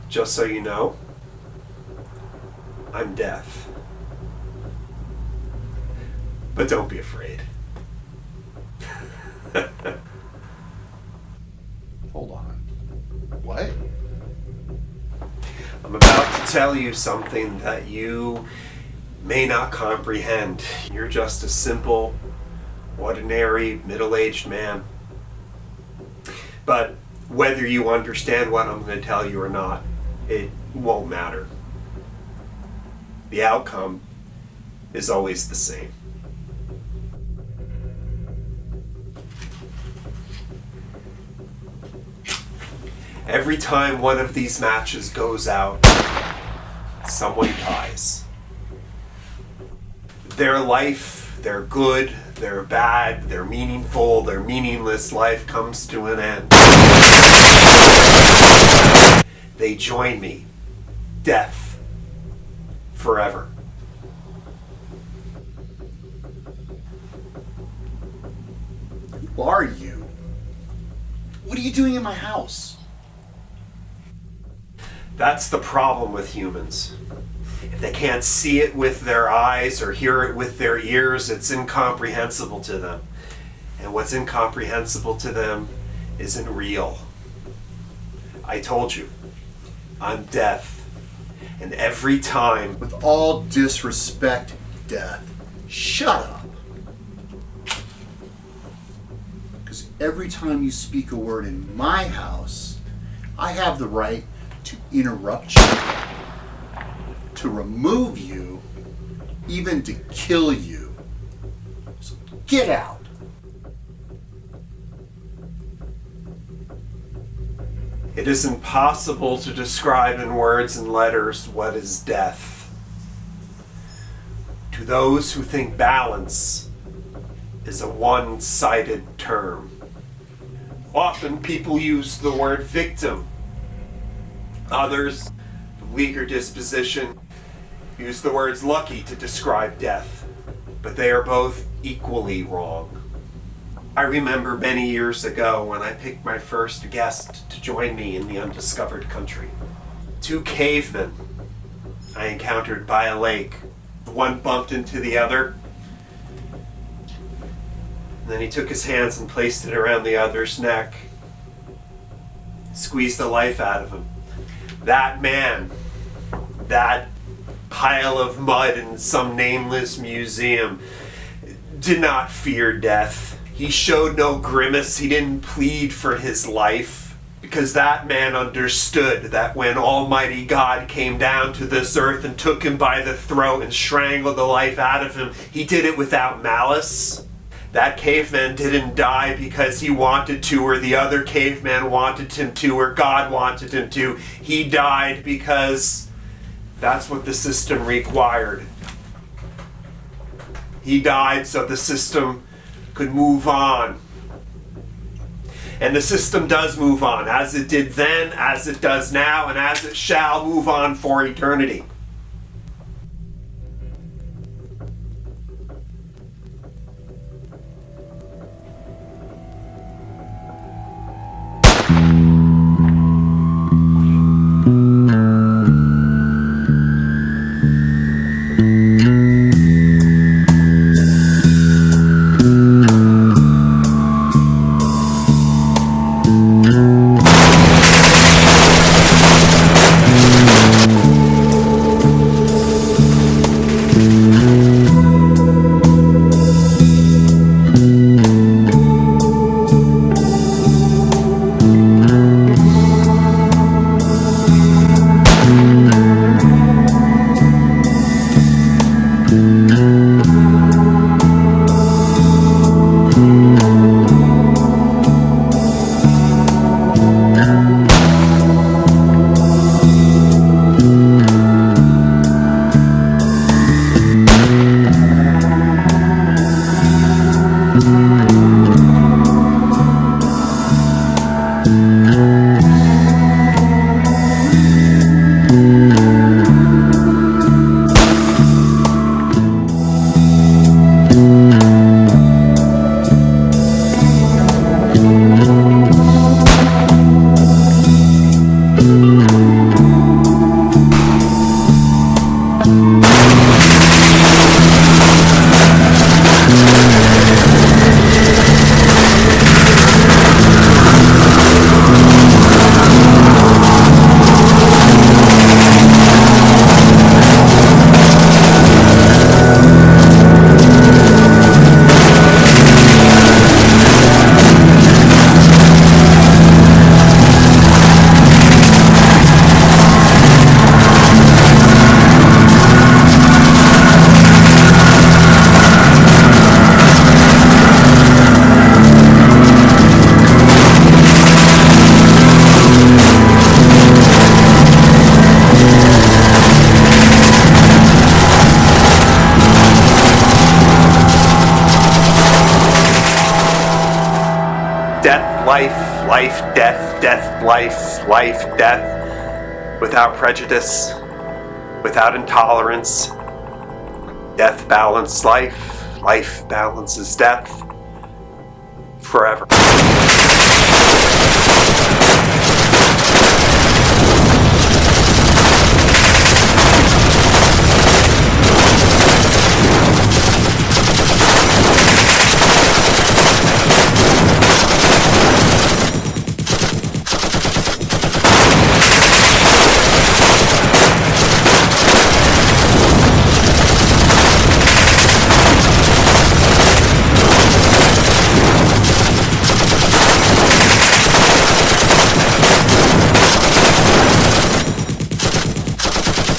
Just so you know, I'm death. But don't be afraid. Hold on. What? I'm about to tell you something that you may not comprehend. You're just a simple, ordinary, middle-aged man. But whether you understand what I'm going to tell you or not, it won't matter. The outcome is always the same. Every time one of these matches goes out, someone dies. Their life, their good, their bad, their meaningful, their meaningless life comes to an end. They join me. Death. Forever. Who are you? What are you doing in my house? That's the problem with humans. If they can't see it with their eyes or hear it with their ears, it's incomprehensible to them. And what's incomprehensible to them isn't real. I told you, I'm death. And every time... With all disrespect, Death, shut up. Because every time you speak a word in my house, I have the right to interrupt you, to remove you, even to kill you. So get out. It is impossible to describe in words and letters what is death. To those who think balance is a one-sided term. Often people use the word victim. Others, of weaker disposition, use the words lucky to describe death, but they are both equally wrong. I remember many years ago when I picked my first guest to join me in the undiscovered country. Two cavemen I encountered by a lake. One bumped into the other, and then he took his hands and placed it around the other's neck, squeezed the life out of him. That man, that pile of mud in some nameless museum, did not fear death. He showed no grimace. He didn't plead for his life, because that man understood that when Almighty God came down to this earth and took him by the throat and strangled the life out of him, he did it without malice. That caveman didn't die because he wanted to, or the other caveman wanted him to, or God wanted him to. He died because that's what the system required. He died so the system could move on. And the system does move on, as it did then, as it does now, and as it shall move on for eternity. life, life, death, death, life, life, death, without prejudice, without intolerance. Death balances life, life balances death, forever.